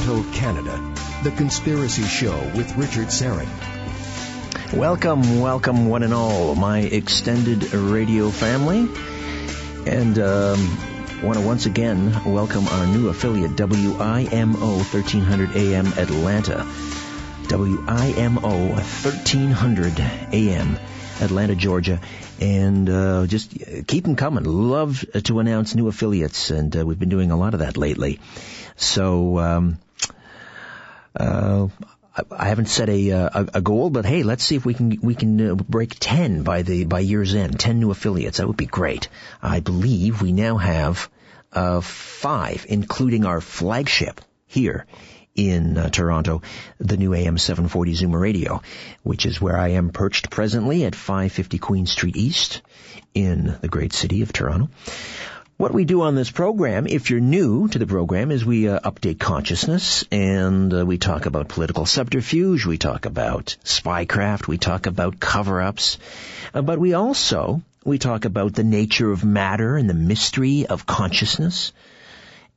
Toronto, Canada. The Conspiracy Show with Richard Serrett. Welcome, one and all, my extended radio family. And want to once again welcome our new affiliate, WIMO 1300 AM Atlanta. WIMO 1300 AM Atlanta, Georgia. And just keep them coming. Love to announce new affiliates, and we've been doing a lot of that lately. So I haven't set a goal, but hey, let's see if we can break 10 by year's end. 10 new affiliates. That would be great. I believe we now have 5, including our flagship here in Toronto, the new AM 740 Zoomer Radio, which is where I am perched presently at 550 Queen Street East in the great city of Toronto. What we do on this program, if you're new to the program, is we update consciousness, and we talk about political subterfuge, we talk about spycraft, we talk about cover-ups, but we talk about the nature of matter and the mystery of consciousness.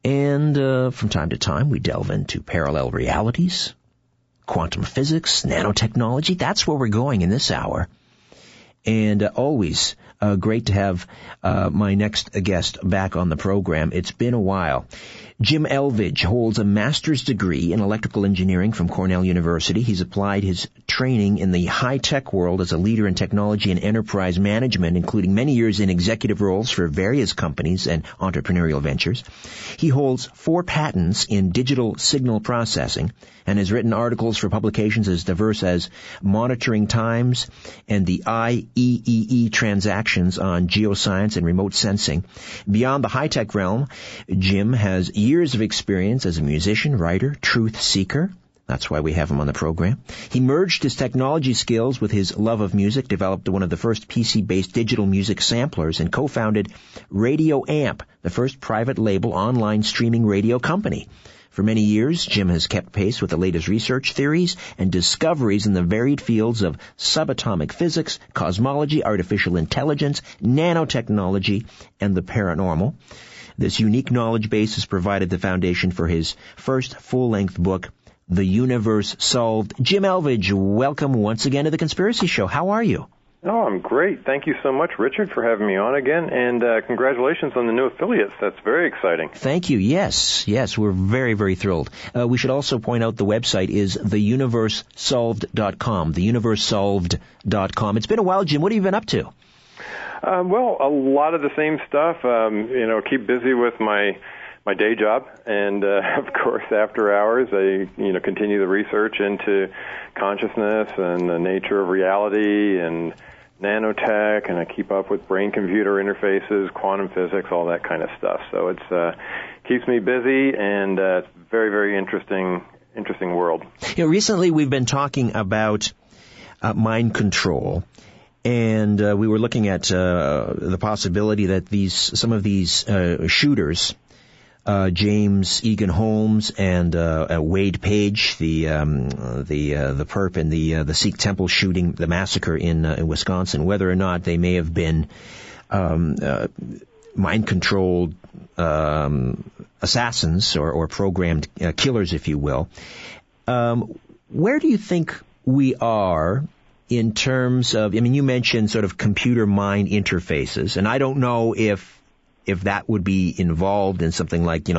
And from time to time, we delve into parallel realities, quantum physics, nanotechnology. That's where we're going in this hour. And always great to have my next guest back on the program. It's been a while. Jim Elvidge holds a master's degree in electrical engineering from Cornell University. He's applied his training in the high-tech world as a leader in technology and enterprise management, including many years in executive roles for various companies and entrepreneurial ventures. He holds 4 patents in digital signal processing and has written articles for publications as diverse as Monitoring Times and the IEEE Transactions on Geoscience and Remote Sensing. Beyond the high-tech realm, Jim has years of experience as a musician, writer, truth seeker. That's why we have him on the program. He merged his technology skills with his love of music, developed one of the first PC-based digital music samplers, and co-founded Radio Amp, the first private label online streaming radio company. For many years, Jim has kept pace with the latest research theories and discoveries in the varied fields of subatomic physics, cosmology, artificial intelligence, nanotechnology, and the paranormal. This unique knowledge base has provided the foundation for his first full-length book, The Universe Solved. Jim Elvidge, welcome once again to the Conspiracy Show. How are you? Oh, I'm great. Thank you so much, Richard, for having me on again, and congratulations on the new affiliates. That's very exciting. Thank you. Yes, we're very, very thrilled. We should also point out the website is theuniversesolved.com, theuniversesolved.com. It's been a while, Jim. What have you been up to? Well, a lot of the same stuff. Keep busy with my day job, and of course, after hours, I continue the research into consciousness and the nature of reality and nanotech, and I keep up with brain-computer interfaces, quantum physics, all that kind of stuff. So it's keeps me busy, and it's very, very interesting world. Recently we've been talking about mind control. And we were looking at the possibility that some of these shooters, James Egan Holmes and Wade Page, the perp in the Sikh temple shooting, the massacre in Wisconsin, whether or not they may have been mind-controlled assassins or programmed killers, if you will. Where do you think we are in terms of, you mentioned sort of computer-mind interfaces, and I don't know if that would be involved in something like,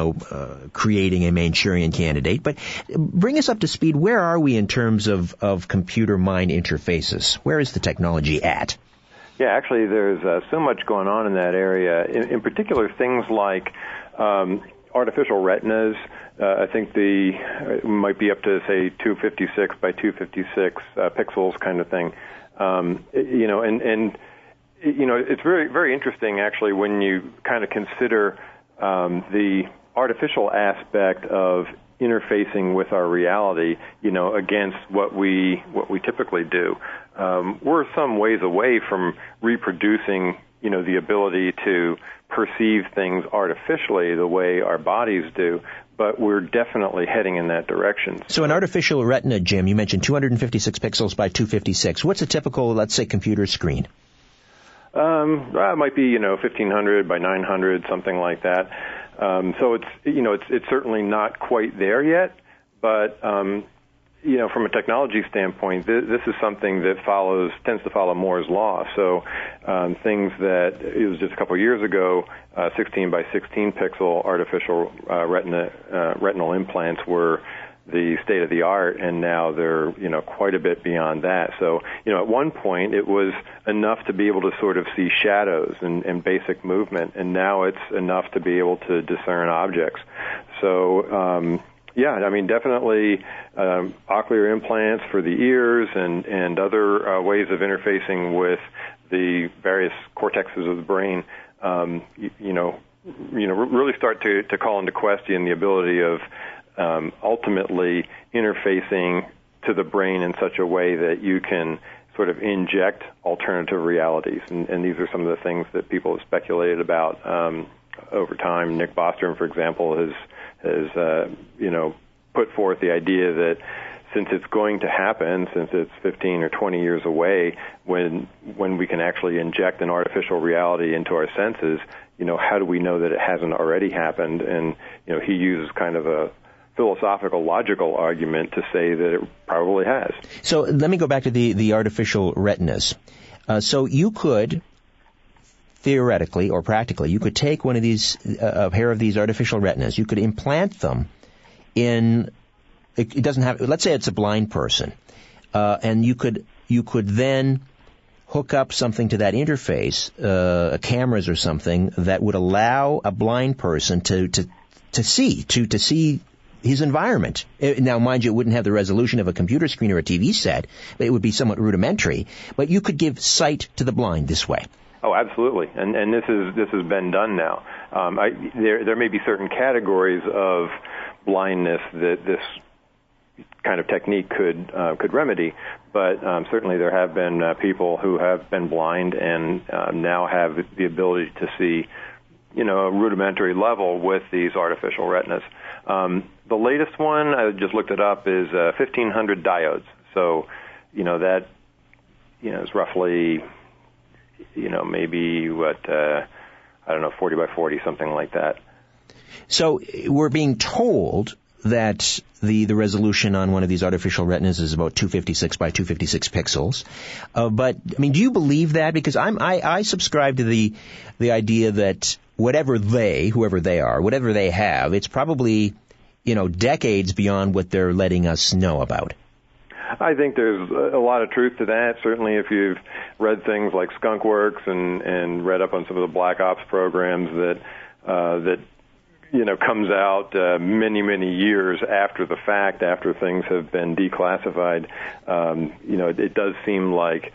creating a Manchurian candidate, but bring us up to speed. Where are we in terms of computer-mind interfaces? Where is the technology at? Yeah, actually, there's so much going on in that area. In particular, things like artificial retinas. I think might be up to, say, 256 by 256 pixels kind of thing. It's very, very interesting, actually, when you kind of consider the artificial aspect of interfacing with our reality, against what we typically do. We're some ways away from reproducing, the ability to perceive things artificially the way our bodies do, but we're definitely heading in that direction. So an artificial retina, Jim, you mentioned 256 pixels by 256. What's a typical, let's say, computer screen? It might be, 1500 by 900, something like that. So it's certainly not quite there yet. But from a technology standpoint, this is something that tends to follow Moore's law. So things that, it was just a couple of years ago, 16 by 16 pixel artificial retinal implants were the state of the art, and now they're quite a bit beyond that. So at one point it was enough to be able to sort of see shadows and basic movement, and now it's enough to be able to discern objects. So definitely ocular implants for the ears and other ways of interfacing with the various cortexes of the brain, really start to call into question the ability of ultimately interfacing to the brain in such a way that you can sort of inject alternative realities. And these are some of the things that people have speculated about over time. Nick Bostrom, for example, has put forth the idea that since it's going to happen, since it's 15 or 20 years away, when we can actually inject an artificial reality into our senses, how do we know that it hasn't already happened? And he uses kind of a philosophical, logical argument to say that it probably has. So let me go back to the artificial retinas. So you could, theoretically or practically, you could take one of these, a pair of these artificial retinas, you could implant them in, it doesn't have, let's say it's a blind person, and you could then hook up something to that interface, cameras or something, that would allow a blind person to see his environment. Now, mind you, it wouldn't have the resolution of a computer screen or a TV set, but it would be somewhat rudimentary. But you could give sight to the blind this way. Oh, absolutely, and this has been done now. There may be certain categories of blindness that this kind of technique could remedy, but certainly there have been people who have been blind and now have the ability to see, a rudimentary level with these artificial retinas. The latest one, I just looked it up, is 1,500 diodes. So, that is roughly, maybe 40 by 40, something like that. So we're being told that the resolution on one of these artificial retinas is about 256 by 256 pixels. But I mean, do you believe that? Because I subscribe to the idea that whoever they are, whatever they have, it's probably, decades beyond what they're letting us know about. I think there's a lot of truth to that. Certainly if you've read things like Skunk Works and read up on some of the Black Ops programs that comes out many, many years after the fact, after things have been declassified, it does seem like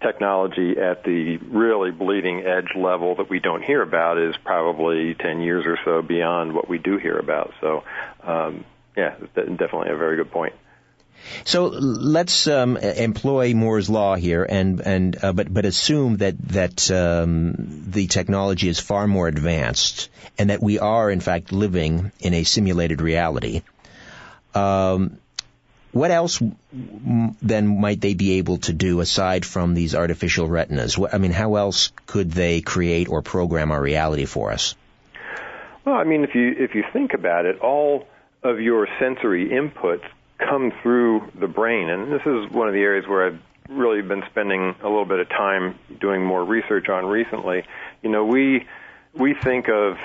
technology at the really bleeding edge level that we don't hear about is probably 10 years or so beyond what we do hear about. So, definitely a very good point. So let's employ Moore's law here, but assume that the technology is far more advanced, and that we are in fact living in a simulated reality. What else then might they be able to do aside from these artificial retinas? How else could they create or program our reality for us? Well, if you think about it, all of your sensory inputs come through the brain, and this is one of the areas where I've really been spending a little bit of time doing more research on recently. We think of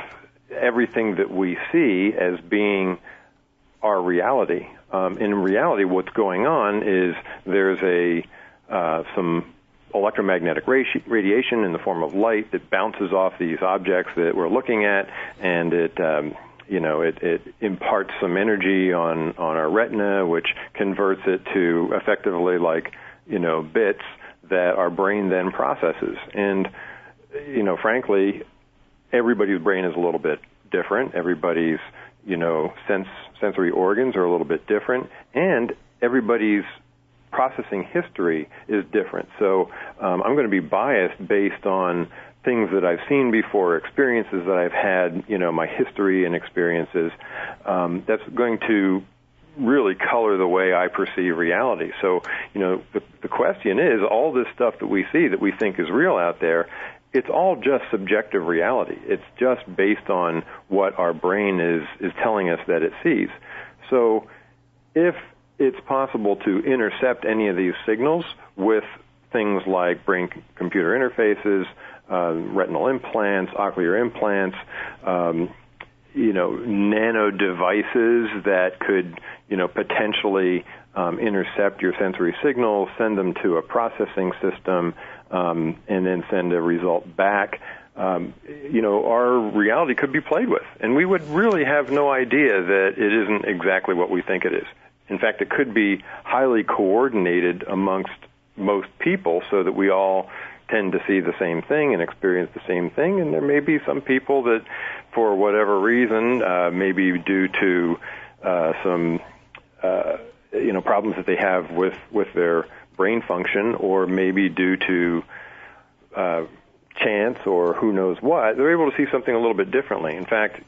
everything that we see as being our reality. In reality, what's going on is there's some electromagnetic radiation in the form of light that bounces off these objects that we're looking at, and it imparts some energy on our retina, which converts it to effectively bits that our brain then processes. And, frankly, everybody's brain is a little bit different. Everybody's, sensory organs are a little bit different, and everybody's processing history is different. So I'm going to be biased based on things that I've seen before, experiences that I've had, my history and experiences. That's going to really color the way I perceive reality. So, the question is, all this stuff that we see that we think is real out there, it's all just subjective reality. It's just based on what our brain is telling us that it sees. So if it's possible to intercept any of these signals with things like brain-computer interfaces, retinal implants, ocular implants, nano devices that could, potentially intercept your sensory signals, send them to a processing system, and then send a result back. Our reality could be played with, and we would really have no idea that it isn't exactly what we think it is. In fact, it could be highly coordinated amongst most people so that we all tend to see the same thing and experience the same thing, and there may be some people that, for whatever reason, maybe due to some problems that they have with their brain function, or maybe due to chance or who knows what, they're able to see something a little bit differently. In fact,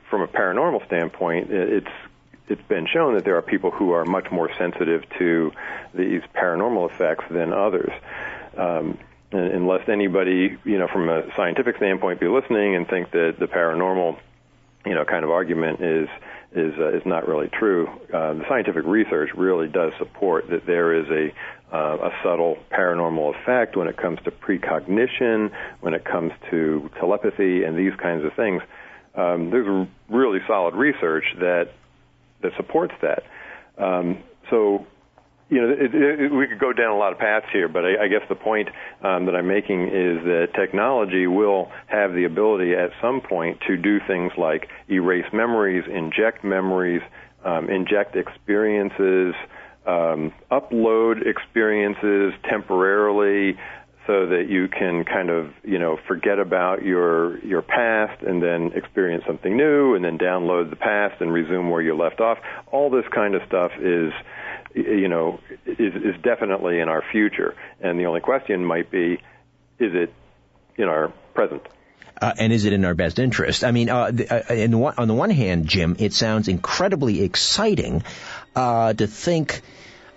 from a paranormal standpoint, it's been shown that there are people who are much more sensitive to these paranormal effects than others. Unless anybody, from a scientific standpoint, be listening and think that the paranormal, kind of argument is not really true. The scientific research really does support that there is a subtle paranormal effect when it comes to precognition, when it comes to telepathy and these kinds of things. There's really solid research that supports that. We could go down a lot of paths here, but I guess the point that I'm making is that technology will have the ability at some point to do things like erase memories, inject experiences, upload experiences temporarily so that you can kind of, forget about your past and then experience something new and then download the past and resume where you left off. All this kind of stuff is definitely in our future. And the only question might be, is it in our present? And is it in our best interest? I mean, on the one hand, Jim, it sounds incredibly exciting to think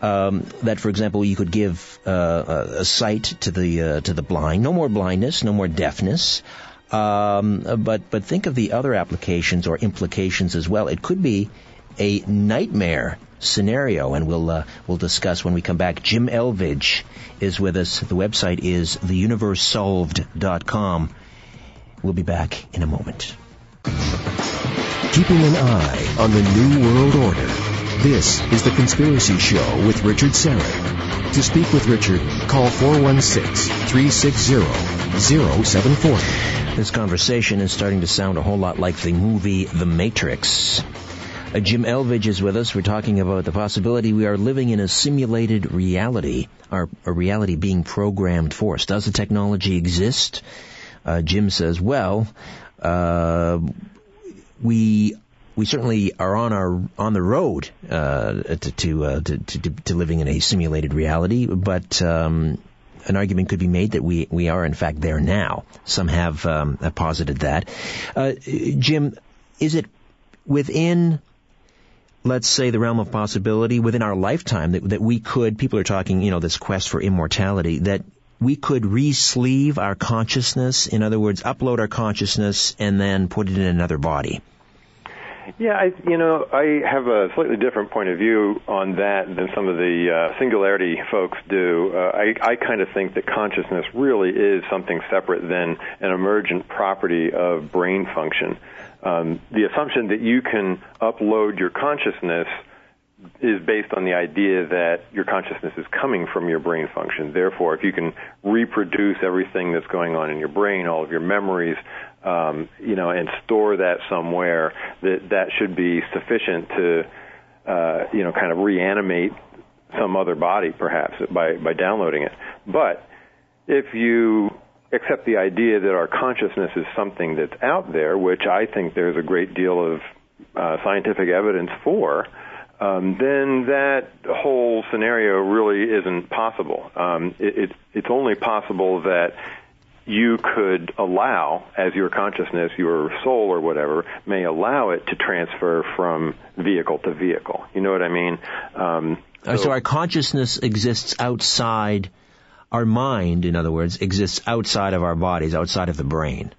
that, for example, you could give a sight to the blind. No more blindness, no more deafness. But think of the other applications or implications as well. It could be a nightmare scenario, and we'll discuss when we come back. Jim Elvidge is with us. The website is theuniversesolved.com. We'll be back in a moment. Keeping an eye on the New World Order. This is The Conspiracy Show with Richard Serra. To speak with Richard, call 416-360-0740. This conversation is starting to sound a whole lot like the movie The Matrix. Jim Elvidge is with us. We're talking about the possibility we are living in a simulated reality, a reality being programmed for us. Does the technology exist? Jim says, well, we certainly are on the road to living in a simulated reality, but an argument could be made that we are in fact there now. Some have posited that. Jim, is it within, let's say, the realm of possibility within our lifetime that we could, people are talking, this quest for immortality, that we could re-sleeve our consciousness, in other words, upload our consciousness and then put it in another body? Yeah, I have a slightly different point of view on that than some of the singularity folks do. I kind of think that consciousness really is something separate than an emergent property of brain function. The assumption that you can upload your consciousness is based on the idea that your consciousness is coming from your brain function. Therefore, if you can reproduce everything that's going on in your brain, all of your memories, and store that somewhere, that should be sufficient to, kind of reanimate some other body, perhaps, by downloading it. But if you accept the idea that our consciousness is something that's out there, which I think there's a great deal of scientific evidence for, then that whole scenario really isn't possible. It's only possible that you could allow, as your consciousness, your soul or whatever, may allow it to transfer from vehicle to vehicle. You know what I mean? So our consciousness exists outside, our mind, in other words, exists outside of our bodies, outside of the brain.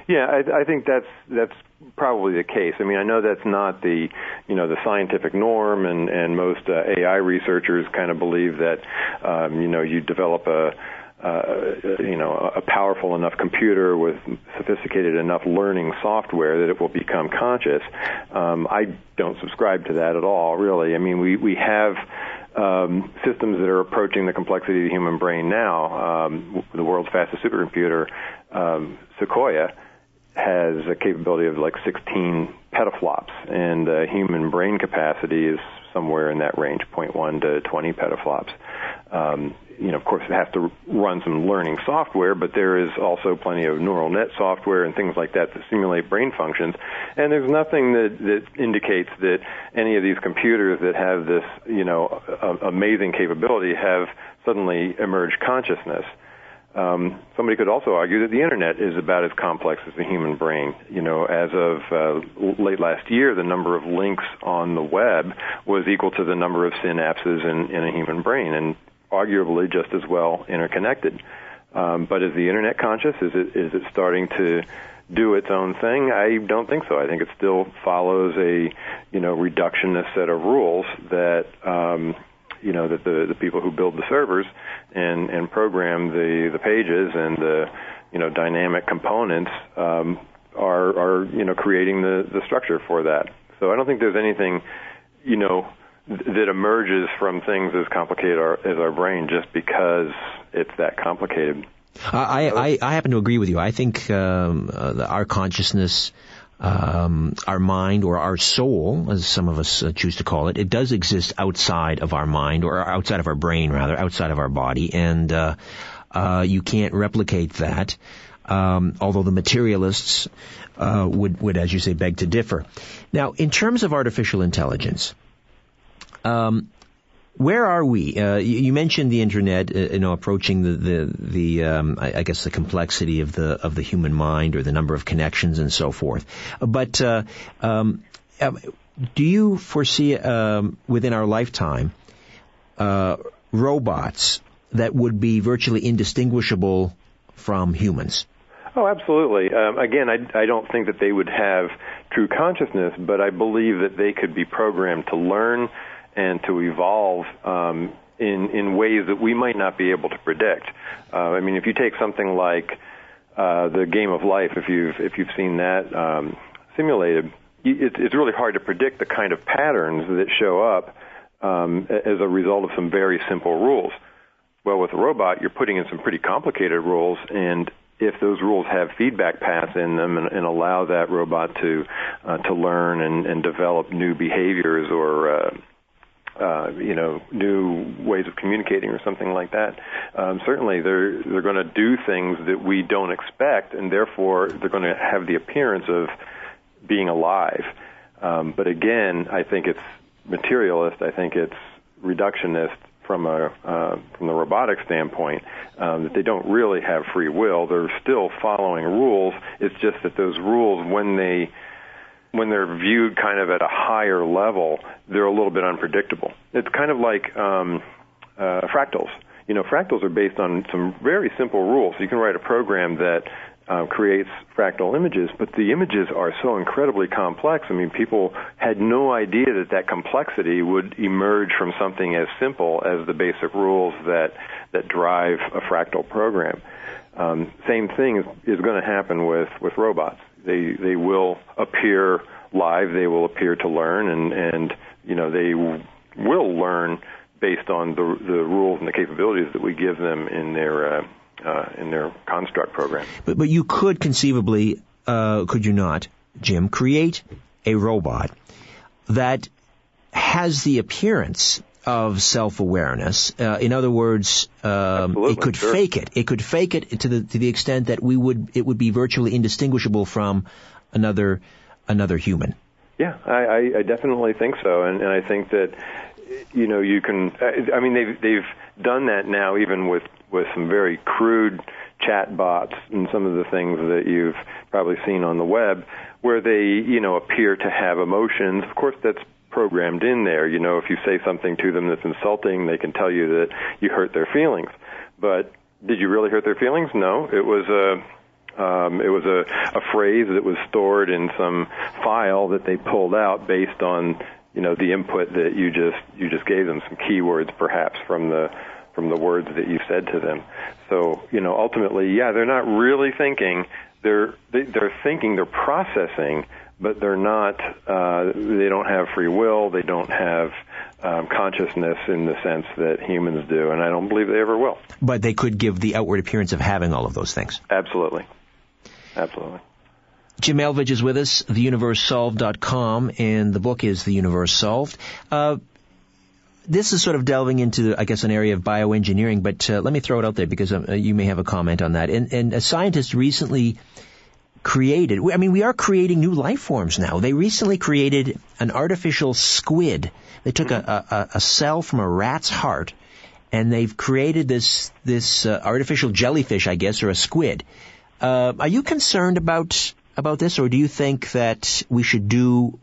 Yeah, I think that's probably the case. I mean, I know that's not the scientific norm, and most AI researchers kind of believe that, you develop a powerful enough computer with sophisticated enough learning software that it will become conscious. I don't subscribe to that at all, really. I mean, we have systems that are approaching the complexity of the human brain now. The world's fastest supercomputer, Sequoia, has a capability of like 16 petaflops, and human brain capacity is somewhere in that range, 0.1 to 20 petaflops. Of course, it has to run some learning software, but there is also plenty of neural net software and things like that simulate brain functions. And there's nothing that indicates that any of these computers that have this, amazing capability have suddenly emerged consciousness. Somebody could also argue that the Internet is about as complex as the human brain. As of late last year, the number of links on the web was equal to the number of synapses in a human brain, and arguably just as well interconnected. But is the Internet conscious? Is it starting to do its own thing? I don't think so. I think it still follows a reductionist set of rules that that the people who build the servers and program the pages and the dynamic components are creating the structure for that. So I don't think there's anything that emerges from things as complicated as our brain just because it's that complicated. I happen to agree with you. I think our consciousness, our mind, or our soul, as some of us choose to call it, it does exist outside of our mind, or outside of our brain, rather, outside of our body, and you can't replicate that, although the materialists would, as you say, beg to differ. Now, in terms of artificial intelligence, where are we? You mentioned the Internet, approaching I guess the complexity of the human mind, or the number of connections and so forth. But do you foresee within our lifetime robots that would be virtually indistinguishable from humans? Oh, absolutely. Again, I don't think that they would have true consciousness, but I believe that they could be programmed to learn and to evolve in ways that we might not be able to predict. If you take something like the Game of Life, if you've seen that simulated, it's really hard to predict the kind of patterns that show up as a result of some very simple rules. Well, with a robot, you're putting in some pretty complicated rules, and if those rules have feedback paths in them and allow that robot to learn and develop new behaviors or new ways of communicating or something like that, certainly they're going to do things that we don't expect, and therefore they're going to have the appearance of being alive. But again, I think it's materialist. I think it's reductionist from the robotic standpoint, that they don't really have free will. They're still following rules. It's just that those rules, when they're viewed kind of at a higher level, they're a little bit unpredictable. It's kind of like fractals. Fractals are based on some very simple rules. You can write a program that creates fractal images, but the images are so incredibly complex. People had no idea that complexity would emerge from something as simple as the basic rules that drive a fractal program. Same thing is going to happen with robots. They will appear live. They will appear to learn, and they will learn based on the rules and the capabilities that we give them in their construct program. But you could conceivably, could you not, Jim, create a robot that has the appearance of self-awareness. In other words, it could fake it. It could fake it to the extent that it would be virtually indistinguishable from another human. Yeah, I definitely think so, and I think that you can. They've done that now, even with some very crude chat bots and some of the things that you've probably seen on the web, where they appear to have emotions. Of course, that's programmed in there. If you say something to them that's insulting, they can tell you that you hurt their feelings. But did you really hurt their feelings? No. It was It was a phrase that was stored in some file that they pulled out based on, the input that you just gave them, some keywords perhaps from the words that you said to them. So, ultimately, they're not really thinking. They're thinking, they're processing, but they're not. They don't have free will. They don't have consciousness in the sense that humans do, and I don't believe they ever will. But they could give the outward appearance of having all of those things. Absolutely. Absolutely. Jim Elvidge is with us, theuniversesolved.com, and the book is The Universe Solved. This is sort of delving into, I guess, an area of bioengineering, but let me throw it out there because you may have a comment on that. And a scientist recently created, we are creating new life forms now. They recently created an artificial squid. They took a cell from a rat's heart, and they've created this artificial jellyfish, I guess, or a squid. Are you concerned about this, or do you think that we should do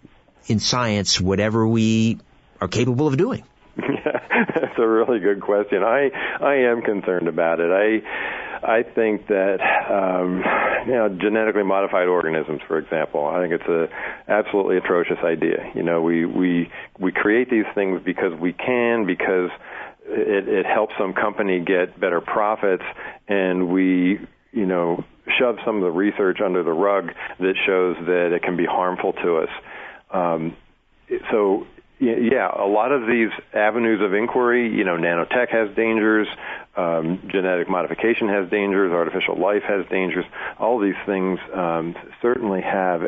in science whatever we are capable of doing? That's a really good question. I am concerned about it. I think that genetically modified organisms, for example, I think it's a absolutely atrocious idea. We create these things because we can, because it helps some company get better profits, and we shove some of the research under the rug that shows that it can be harmful to us. A lot of these avenues of inquiry, nanotech has dangers, genetic modification has dangers, artificial life has dangers. All these things certainly have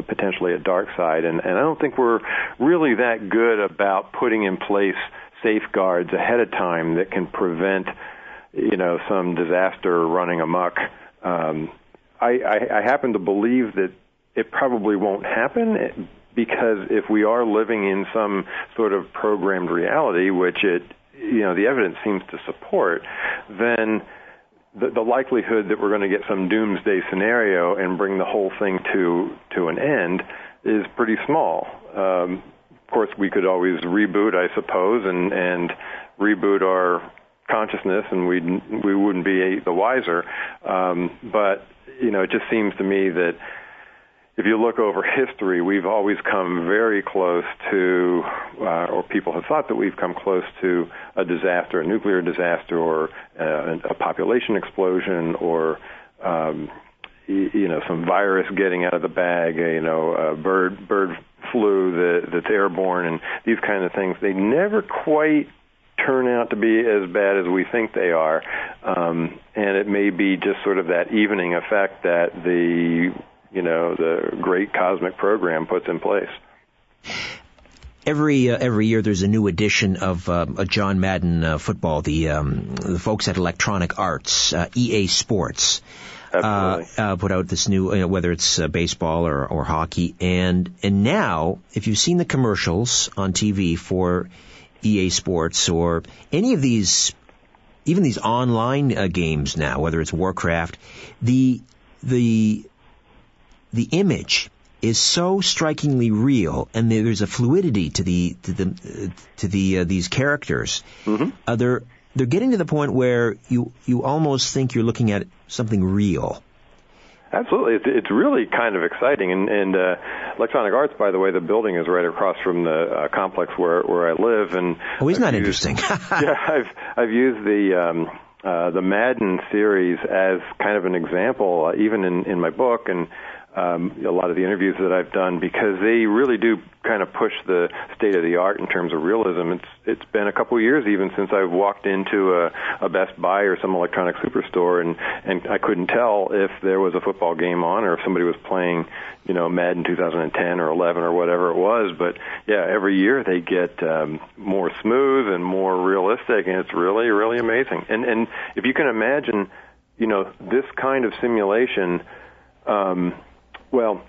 potentially a dark side, and I don't think we're really that good about putting in place safeguards ahead of time that can prevent, some disaster running amok. I happen to believe that it probably won't happen, because if we are living in some sort of programmed reality, which the evidence seems to support, then the likelihood that we're going to get some doomsday scenario and bring the whole thing to an end is pretty small. Of course, we could always reboot, I suppose, and reboot our consciousness, and we wouldn't be the wiser. But it just seems to me that if you look over history, we've always come very close to, or people have thought that we've come close to a disaster, a nuclear disaster, or a population explosion, or some virus getting out of the bag, a bird flu that's airborne, and these kind of things. They never quite turn out to be as bad as we think they are, and it may be just sort of that evening effect that the great cosmic program puts in place. Every year there's a new edition of a John Madden football. The folks at Electronic Arts, EA Sports, put out this new, whether it's baseball or hockey, and now if you've seen the commercials on TV for EA Sports or any of these, even these online games now, whether it's Warcraft, the image is so strikingly real, and there's a fluidity to these characters. Mm-hmm. They're getting to the point where you almost think you're looking at something real. Absolutely. It's really kind of exciting. And Electronic Arts, by the way, the building is right across from the complex where I live. And isn't that interesting? I've used the Madden series as kind of an example, even in my book, and a lot of the interviews that I've done, because they really do kind of push the state of the art in terms of realism. It's been a couple of years even since I've walked into a Best Buy or some electronic superstore, and I couldn't tell if there was a football game on or if somebody was playing, Madden 2010 or 11 or whatever it was. But yeah, every year they get more smooth and more realistic, and it's really, really amazing. And if you can imagine, this kind of simulation. Well,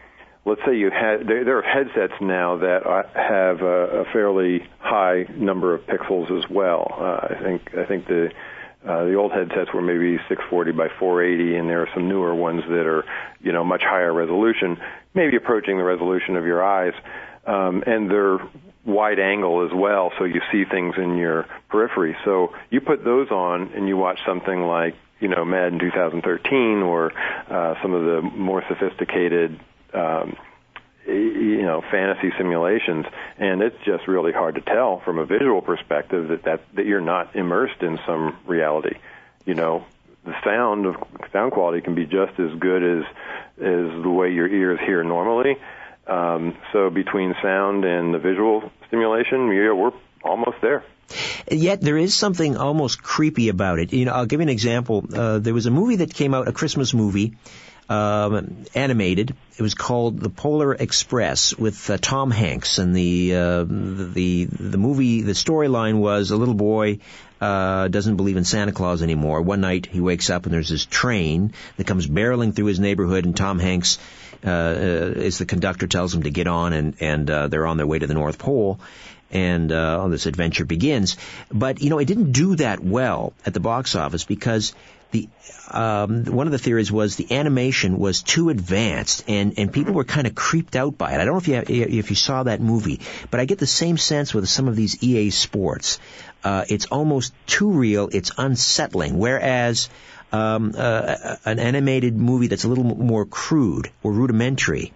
let's say there are headsets now that have a fairly high number of pixels as well. I think the old headsets were maybe 640 by 480, and there are some newer ones that are, much higher resolution, maybe approaching the resolution of your eyes, and they're wide angle as well, so you see things in your periphery. So you put those on and you watch something like Madden 2013 or some of the more sophisticated fantasy simulations, and it's just really hard to tell from a visual perspective that you're not immersed in some reality. The sound quality can be just as good as the way your ears hear normally. So between sound and the visual stimulation, we're almost there. Yet there is something almost creepy about it. I'll give you an example. There was a movie that came out, a Christmas movie, animated. It was called The Polar Express with Tom Hanks, and the movie, the storyline was a little boy doesn't believe in Santa Claus anymore. One night he wakes up and there's this train that comes barreling through his neighborhood, and Tom Hanks is the conductor, tells him to get on, and they're on their way to the North Pole. And this adventure begins. But, it didn't do that well at the box office because one of the theories was the animation was too advanced, and people were kind of creeped out by it. I don't know if you saw that movie, but I get the same sense with some of these EA Sports. It's almost too real. It's unsettling. Whereas an animated movie that's a little more crude or rudimentary,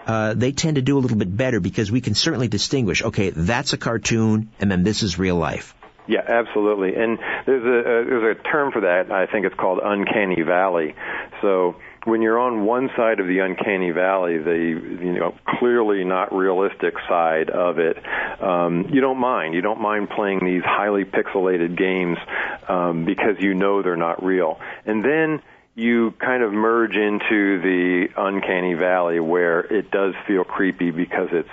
they tend to do a little bit better because we can certainly distinguish, okay, that's a cartoon, and then this is real life. Yeah, absolutely. And there's a term for that. I think it's called Uncanny Valley. So when you're on one side of the Uncanny Valley, the clearly not realistic side of it, you don't mind. You don't mind playing these highly pixelated games because they're not real. And then you kind of merge into the Uncanny Valley where it does feel creepy because it's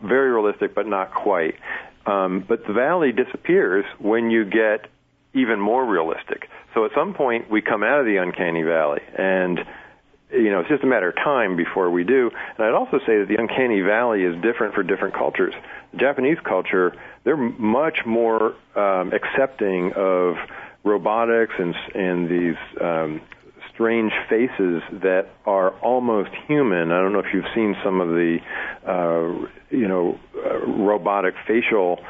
very realistic but not quite. But the valley disappears when you get even more realistic. So at some point we come out of the Uncanny Valley, and it's just a matter of time before we do. And I'd also say that the Uncanny Valley is different for different cultures. The Japanese culture, they're much more accepting of robotics and these strange faces that are almost human. I don't know if you've seen some of the, robotic facial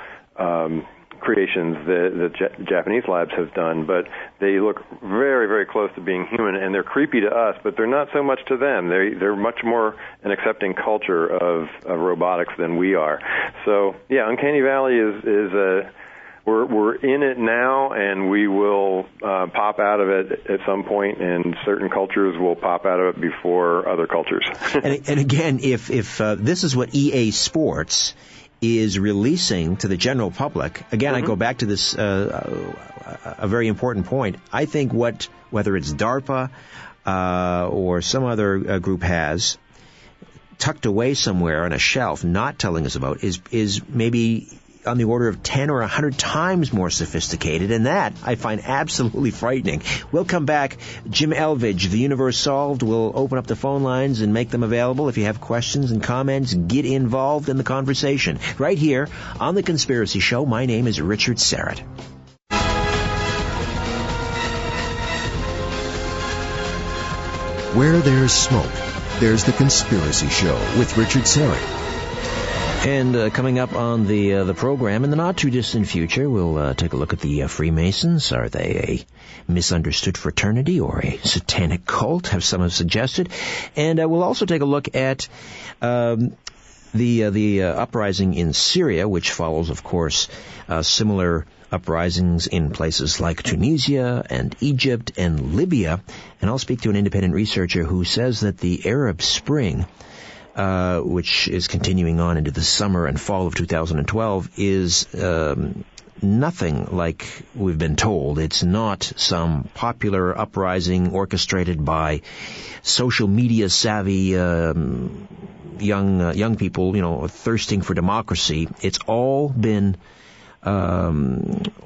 creations that the Japanese labs have done, but they look very, very close to being human, and they're creepy to us, but they're not so much to them. They're much more an accepting culture of robotics than we are. So, yeah, Uncanny Valley is a... We're in it now, and we will pop out of it at some point, and certain cultures will pop out of it before other cultures. and again, if this is what EA Sports is releasing to the general public, again, I go back to this a very important point. I think whether it's DARPA or some other group has tucked away somewhere on a shelf, not telling us about, is maybe on the order of 10 or 100 times more sophisticated, and that I find absolutely frightening. We'll come back. Jim Elvidge, The Universe Solved, will open up the phone lines and make them available. If you have questions and comments, get involved in the conversation. Right here on The Conspiracy Show, my name is Richard Serrett. Where there's smoke, there's The Conspiracy Show with Richard Serrett. And coming up on the program in the not-too-distant future, we'll take a look at the Freemasons. Are they a misunderstood fraternity or a satanic cult, have some have suggested? And we'll also take a look at the uprising in Syria, which follows, of course, similar uprisings in places like Tunisia and Egypt and Libya. And I'll speak to an independent researcher who says that the Arab Spring, which is continuing on into the summer and fall of 2012, is nothing like we've been told. It's not some popular uprising orchestrated by social media savvy young people, thirsting for democracy. It's all been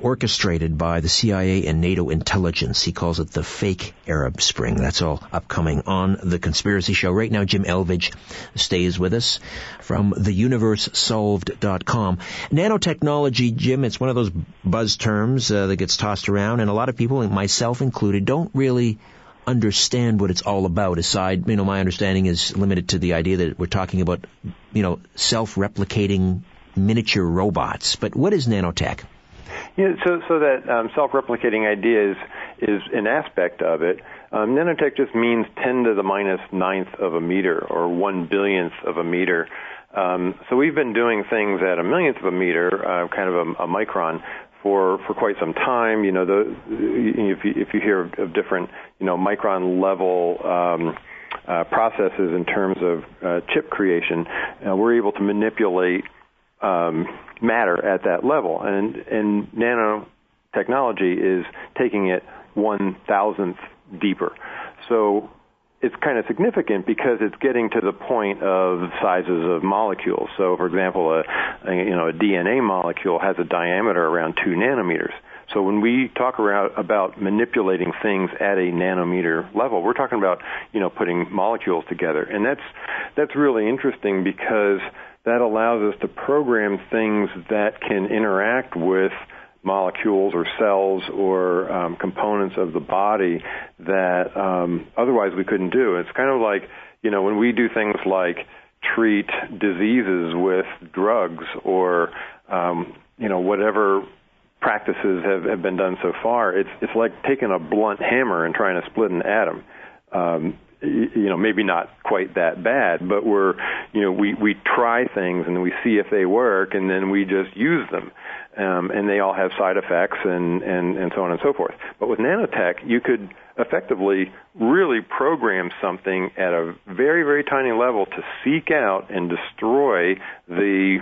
orchestrated by the CIA and NATO intelligence. He calls it the fake Arab Spring. That's all upcoming on The Conspiracy Show. Right now, Jim Elvidge stays with us from theuniversesolved.com. Nanotechnology, Jim, it's one of those buzz terms that gets tossed around, and a lot of people, myself included, don't really understand what it's all about. Aside, my understanding is limited to the idea that we're talking about, self-replicating miniature robots. But what is nanotech? So that self-replicating idea is an aspect of it. Nanotech just means 10 to the minus ninth of a meter, or 1/billionth of a meter. So we've been doing things at a millionth of a meter, kind of a micron, for quite some time. If you hear of different, micron level processes in terms of chip creation, we're able to manipulate matter at that level, and nanotechnology is taking it 1,000th deeper. So it's kind of significant because it's getting to the point of sizes of molecules. So, for example, a DNA molecule has a diameter around 2 nanometers. So when we talk about manipulating things at a nanometer level, we're talking about, putting molecules together. And that's really interesting because that allows us to program things that can interact with molecules or cells or components of the body that otherwise we couldn't do. It's kind of like, when we do things like treat diseases with drugs or, whatever practices have been done so far, it's like taking a blunt hammer and trying to split an atom. Maybe not quite that bad, but we try things and we see if they work, and then we just use them. And they all have side effects and so on and so forth. But with nanotech, you could effectively really program something at a very, very tiny level to seek out and destroy the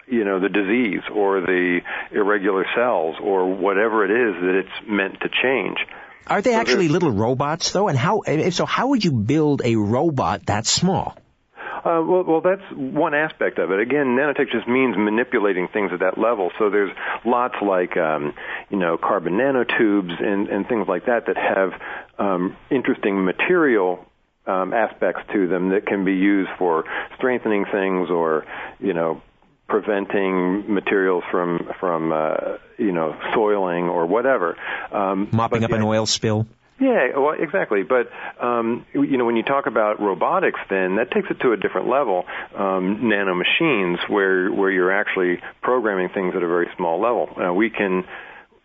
disease or the irregular cells or whatever it is that it's meant to change. Are they actually little robots, though? And how would you build a robot that small? Well, that's one aspect of it. Again, nanotech just means manipulating things at that level. So there's lots like, carbon nanotubes and things like that have interesting material aspects to them that can be used for strengthening things or, preventing materials from soiling or whatever. Mopping up an oil spill. Yeah, well, exactly. But, when you talk about robotics, then that takes it to a different level. Nano machines where you're actually programming things at a very small level. We can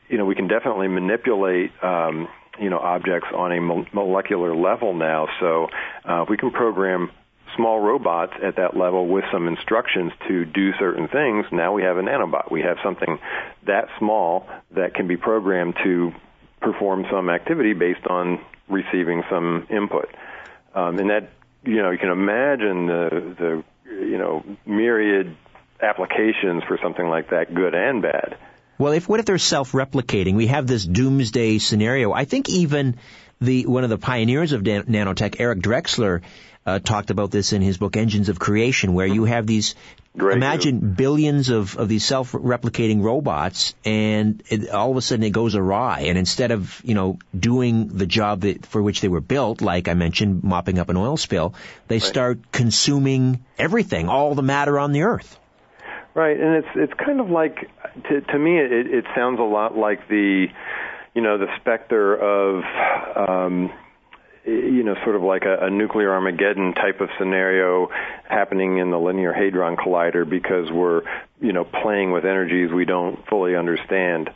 definitely manipulate, objects on a molecular level now. So, we can program small robots at that level with some instructions to do certain things. Now we have a nanobot. We have something that small that can be programmed to perform some activity based on receiving some input. And that, you can imagine the myriad applications for something like that, good and bad. Well, what if they're self-replicating? We have this doomsday scenario. I think even one of the pioneers of nanotech, Eric Drexler, talked about this in his book Engines of Creation, where you have these, imagine billions of these self-replicating robots, and all of a sudden it goes awry. And instead of, doing the job for which they were built, like I mentioned, mopping up an oil spill, they start consuming everything, all the matter on the earth. Right, and it's kind of like, to me, it sounds a lot like the Spectre of, sort of like a nuclear Armageddon type of scenario happening in the Linear Hadron Collider because we're, playing with energies we don't fully understand.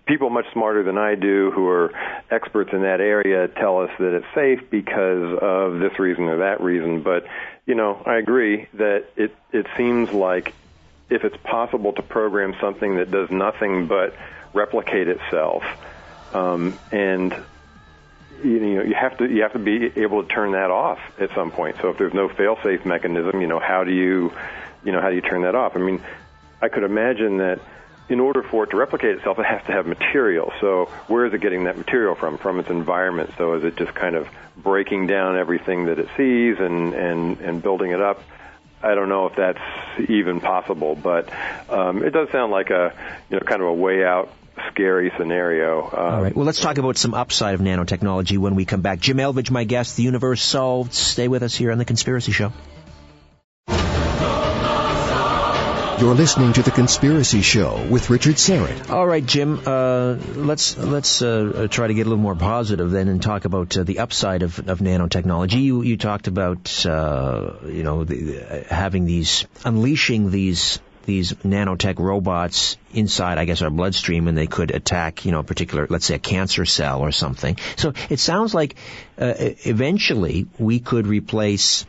People much smarter than I do who are experts in that area tell us that it's safe because of this reason or that reason. But, I agree that it seems like if it's possible to program something that does nothing but replicate itself, and you have to be able to turn that off at some point. So if there's no fail-safe mechanism, how do you turn that off? I mean, I could imagine that in order for it to replicate itself, it has to have material. So where is it getting that material from? From its environment. So is it just kind of breaking down everything that it sees and building it up? I don't know if that's even possible, but it does sound like a kind of a way out, scary scenario. All right. Well, let's talk about some upside of nanotechnology when we come back. Jim Elvidge, my guest, The Universe Solved. Stay with us here on The Conspiracy Show. You're listening to The Conspiracy Show with Richard Serrett. All right, Jim, let's try to get a little more positive then and talk about the upside of nanotechnology. You talked about, unleashing these these nanotech robots inside, I guess, our bloodstream, and they could attack, a particular, let's say, a cancer cell or something. So it sounds like eventually we could replace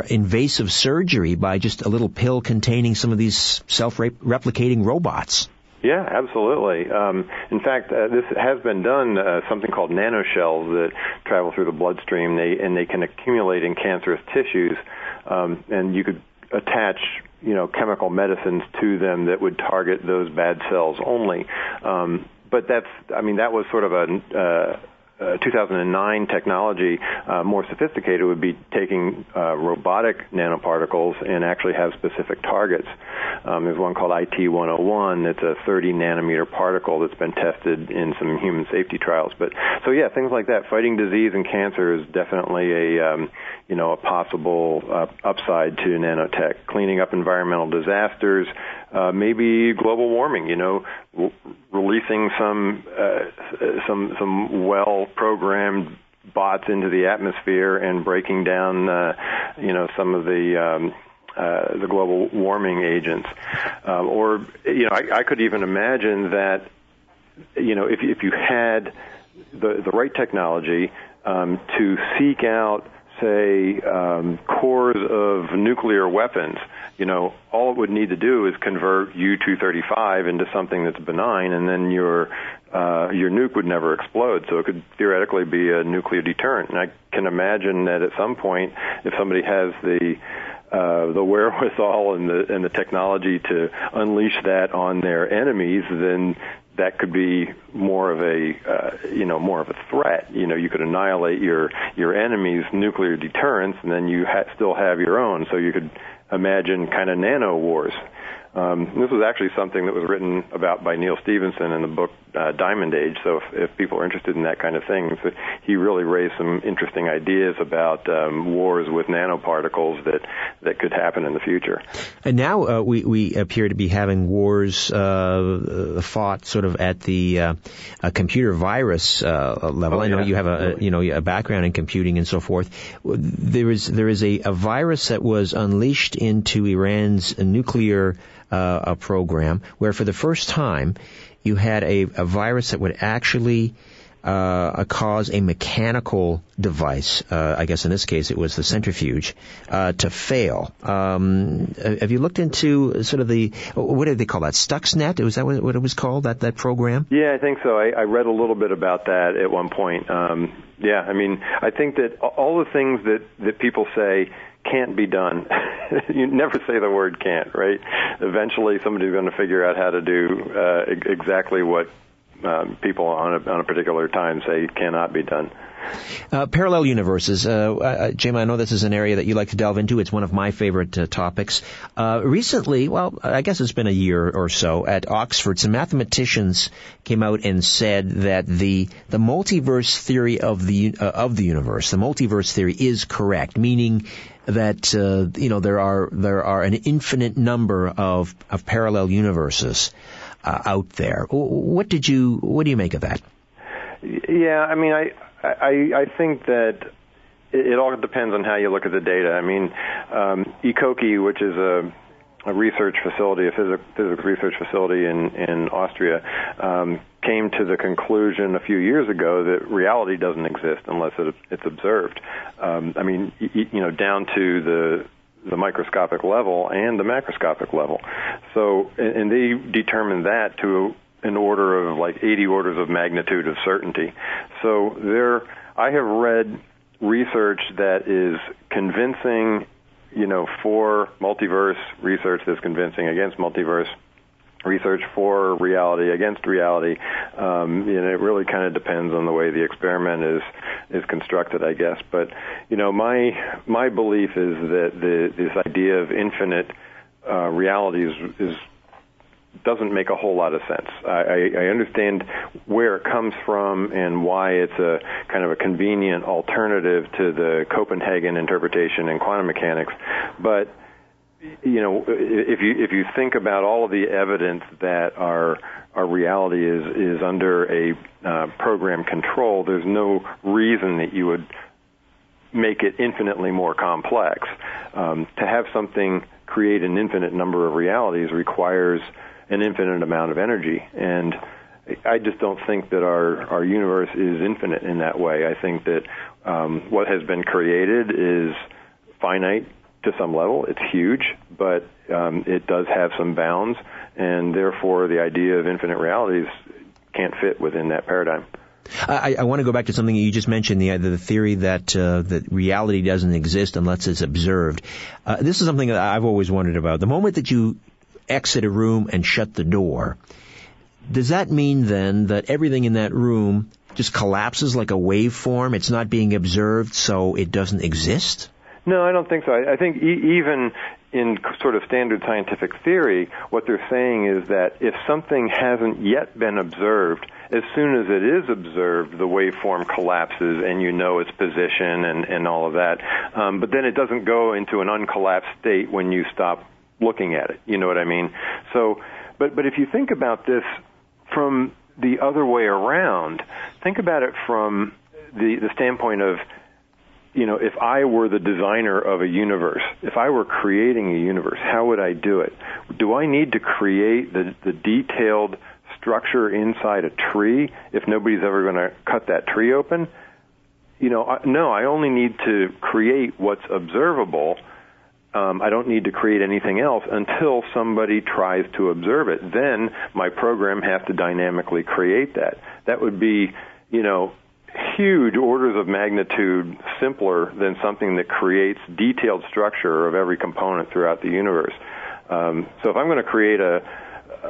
invasive surgery by just a little pill containing some of these self-replicating robots. Yeah, absolutely. In fact, this has been done, something called nanoshells that travel through the bloodstream, and they can accumulate in cancerous tissues, and you could attach, chemical medicines to them that would target those bad cells only. But that was sort of a 2009 technology. More sophisticated would be taking robotic nanoparticles and actually have specific targets. There's one called IT-101. It's a 30 nanometer particle that's been tested in some human safety trials. But so yeah, things like that. Fighting disease and cancer is definitely a possible upside to nanotech. Cleaning up environmental disasters, maybe global warming. Releasing some well-programmed bots into the atmosphere and breaking down, some of the global warming agents. I could even imagine that, if you had the right technology to seek out, say, cores of nuclear weapons, all it would need to do is convert U-235 into something that's benign, and then your nuke would never explode. So it could theoretically be a nuclear deterrent. And I can imagine that at some point, if somebody has the wherewithal and the technology to unleash that on their enemies, then that could be more of a threat. You could annihilate your enemy's nuclear deterrence, and then you still have your own. So you could imagine kind of nano wars. This was actually something that was written about by Neil Stephenson in the book Diamond Age. So if people are interested in that kind of thing, he really raised some interesting ideas about wars with nanoparticles that could happen in the future. And now we appear to be having wars fought sort of at the computer virus level. I know you have a background in computing and so forth. There is a virus that was unleashed into Iran's nuclear program, where for the first time you had a virus that would actually cause a mechanical device, I guess in this case it was the centrifuge, to fail. Have you looked into sort of what did they call that, Stuxnet? Was that what it was called, that program? Yeah, I think so. I read a little bit about that at one point. I think that all the things that people say can't be done. You never say the word can't, right? Eventually somebody's going to figure out how to do exactly what people on a particular time say cannot be done. Parallel universes. Jim, I know this is an area that you like to delve into. It's one of my favorite topics. Recently, well, I guess it's been a year or so, at Oxford, some mathematicians came out and said that the multiverse theory of the universe, the multiverse theory, is correct, meaning that there are an infinite number of parallel universes out there. What do you make of that? Yeah, I think that it all depends on how you look at the data. ECOKI, which is a research facility, a physics research facility in Austria, came to the conclusion a few years ago that reality doesn't exist unless it's observed. Down to the microscopic level and the macroscopic level. So, and they determined that to an order of like 80 orders of magnitude of certainty. So I have read research that is convincing, for multiverse research that's convincing against multiverse research, for reality against reality. It really kind of depends on the way the experiment is constructed, I guess. But my belief is that this idea of infinite reality doesn't make a whole lot of sense. I understand where it comes from and why it's a kind of a convenient alternative to the Copenhagen interpretation in quantum mechanics, but if you think about all of the evidence that our reality is under a program control, there's no reason that you would make it infinitely more complex. To have something create an infinite number of realities requires an infinite amount of energy. And I just don't think that our universe is infinite in that way. I think that what has been created is finite to some level. It's huge, but it does have some bounds, and therefore the idea of infinite realities can't fit within that paradigm. I want to go back to something you just mentioned, the theory that that reality doesn't exist unless it's observed. This is something that I've always wondered about. The moment that you exit a room and shut the door, does that mean then that everything in that room just collapses like a waveform? It's not being observed, so it doesn't exist? No, I don't think so. I think even in sort of standard scientific theory, what they're saying is that if something hasn't yet been observed, as soon as it is observed, the waveform collapses and you know its position and all of that. But then it doesn't go into an uncollapsed state when you stop looking at it. You know what I mean? So, but if you think about this from the other way around, think about it from the standpoint of, you know, if I were the designer of a universe, if I were creating a universe, how would I do it? Do I need to create the detailed structure inside a tree if nobody's ever going to cut that tree open? You know, no, I only need to create what's observable. I don't need to create anything else until somebody tries to observe it. Then my program has to dynamically create that. That would be, you know, huge orders of magnitude simpler than something that creates detailed structure of every component throughout the universe. So if I'm going to create a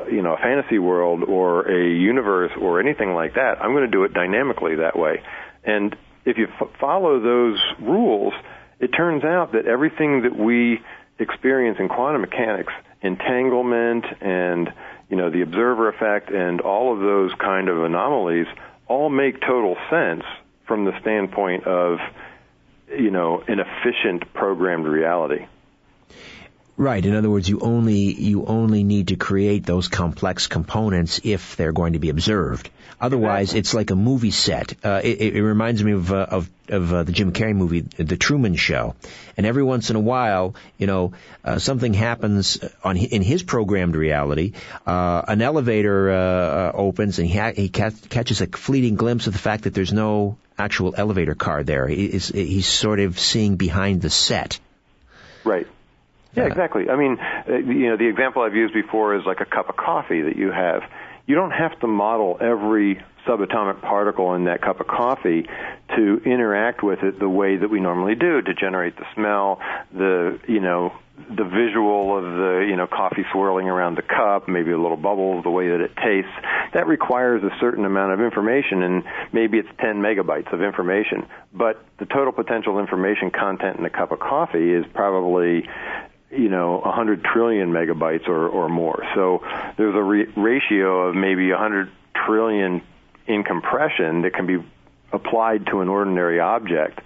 fantasy world or a universe or anything like that, I'm going to do it dynamically that way. And if you follow those rules, it turns out that everything that we experience in quantum mechanics, entanglement and, you know, the observer effect and all of those kind of anomalies all make total sense from the standpoint of, you know, an efficient programmed reality. Right. In other words, you only need to create those complex components if they're going to be observed. Otherwise, exactly. It's like a movie set. It reminds me of the Jim Carrey movie, The Truman Show. And every once in a while, you know, something happens in his programmed reality. An elevator opens, and he catches a fleeting glimpse of the fact that there's no actual elevator car there. He's sort of seeing behind the set. Right. Yeah, exactly. I mean, you know, the example I've used before is like a cup of coffee that you have. You don't have to model every subatomic particle in that cup of coffee to interact with it the way that we normally do, to generate the smell, the visual of the, you know, coffee swirling around the cup, maybe a little bubbles, the way that it tastes. That requires a certain amount of information, and maybe it's 10 megabytes of information. But the total potential information content in a cup of coffee is probably, you know, 100 trillion megabytes or more. So there's a ratio of maybe 100 trillion in compression that can be applied to an ordinary object,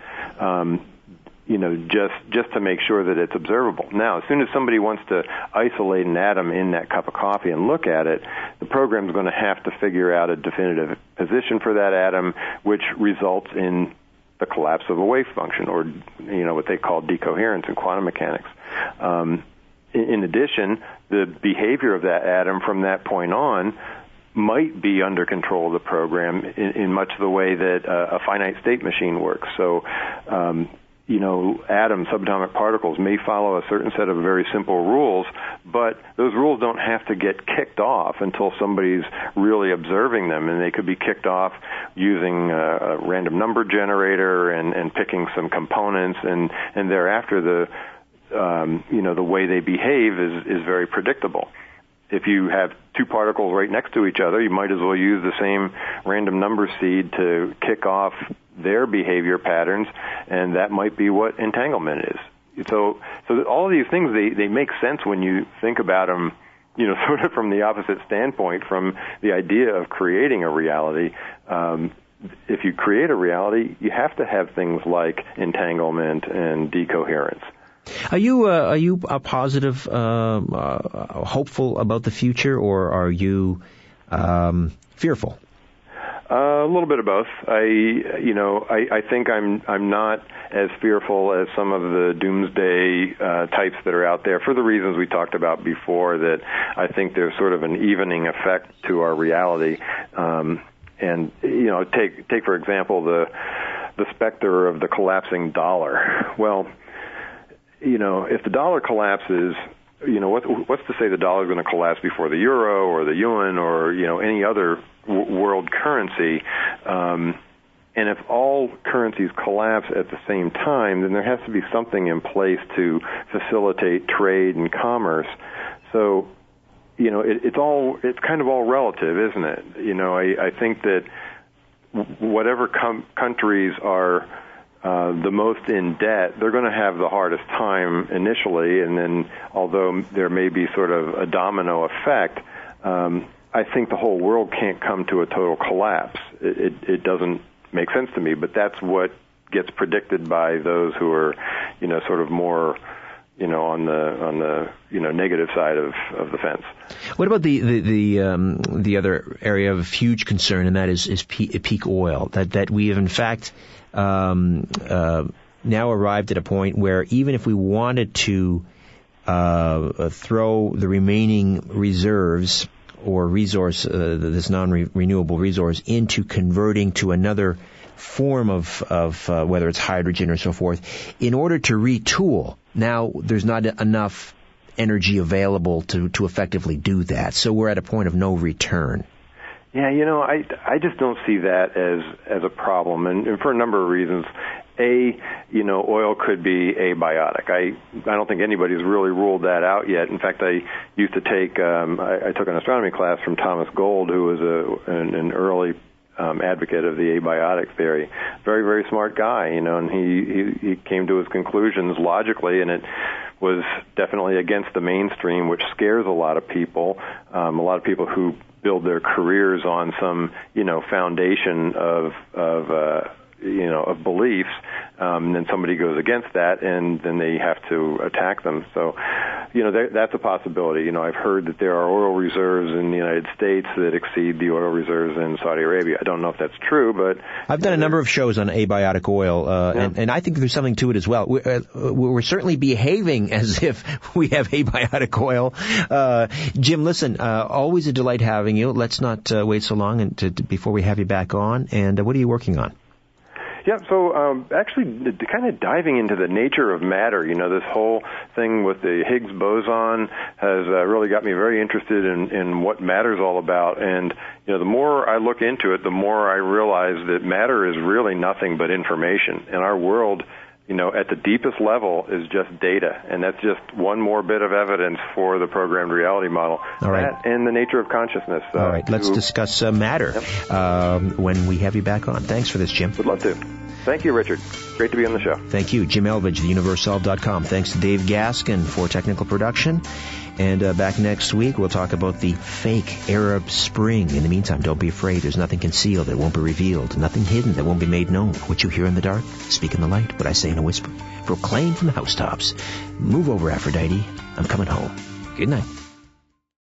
you know, just to make sure that it's observable. Now, as soon as somebody wants to isolate an atom in that cup of coffee and look at it, the program's going to have to figure out a definitive position for that atom, which results in the collapse of a wave function, or, you know, what they call decoherence in quantum mechanics. In addition, the behavior of that atom from that point on might be under control of the program in much the way that a finite state machine works. So, you know, atoms, subatomic particles may follow a certain set of very simple rules, but those rules don't have to get kicked off until somebody's really observing them, and they could be kicked off using a random number generator and picking some components, and thereafter the way they behave is very predictable. If you have two particles right next to each other, you might as well use the same random number seed to kick off their behavior patterns, and that might be what entanglement is. So all of these things, they make sense when you think about them, you know, sort of from the opposite standpoint, from the idea of creating a reality. If you create a reality, you have to have things like entanglement and decoherence. Are you a positive, hopeful about the future, or are you fearful? A little bit of both. I think I'm not as fearful as some of the doomsday types that are out there for the reasons we talked about before, that I think there's sort of an evening effect to our reality. And take for example the specter of the collapsing dollar. Well, if the dollar collapses, what's to say the dollar is going to collapse before the euro or the yuan or any other world currency? And if all currencies collapse at the same time, then there has to be something in place to facilitate trade and commerce. So, it's kind of all relative, isn't it? I think that whatever countries are the most in debt, they're going to have the hardest time initially, and then although there may be sort of a domino effect, I think the whole world can't come to a total collapse. It doesn't make sense to me, but that's what gets predicted by those who are, sort of more, on the negative side of the fence. What about the other area of huge concern, and that is peak oil? That we have in fact now arrived at a point where even if we wanted to throw the remaining reserves or resource, this non-renewable resource, into converting to another form of whether it's hydrogen or so forth, in order to retool, now there's not enough energy available to effectively do that. So we're at a point of no return. Yeah, I just don't see that as a problem, and for a number of reasons. Oil could be abiotic. I don't think anybody's really ruled that out yet. In fact, I used to take I took an astronomy class from Thomas Gold, who was an early advocate of the abiotic theory. Very, very smart guy, and he came to his conclusions logically, and it was definitely against the mainstream, which scares a lot of people. A lot of people who build their careers on some, foundation of beliefs, and then somebody goes against that, and then they have to attack them. So, that's a possibility. I've heard that there are oil reserves in the United States that exceed the oil reserves in Saudi Arabia. I don't know if that's true, but I've done a number of shows on abiotic oil, and I think there's something to it as well. We're certainly behaving as if we have abiotic oil. Jim, listen, always a delight having you. Let's not wait so long before we have you back on. And what are you working on? Yeah, so actually kind of diving into the nature of matter, this whole thing with the Higgs boson has really got me very interested in what matter's all about. And, the more I look into it, the more I realize that matter is really nothing but information. And our world, at the deepest level is just data. And that's just one more bit of evidence for the programmed reality model. All right. That and the nature of consciousness. All right, let's discuss matter when we have you back on. Thanks for this, Jim. Would love to. Thank you, Richard. Great to be on the show. Thank you. Jim Elvidge, theuniversesolved.com. Thanks to Dave Gaskin for technical production. And back next week, we'll talk about the fake Arab Spring. In the meantime, don't be afraid. There's nothing concealed that won't be revealed. Nothing hidden that won't be made known. What you hear in the dark, speak in the light. What I say in a whisper, proclaim from the housetops. Move over, Aphrodite. I'm coming home. Good night.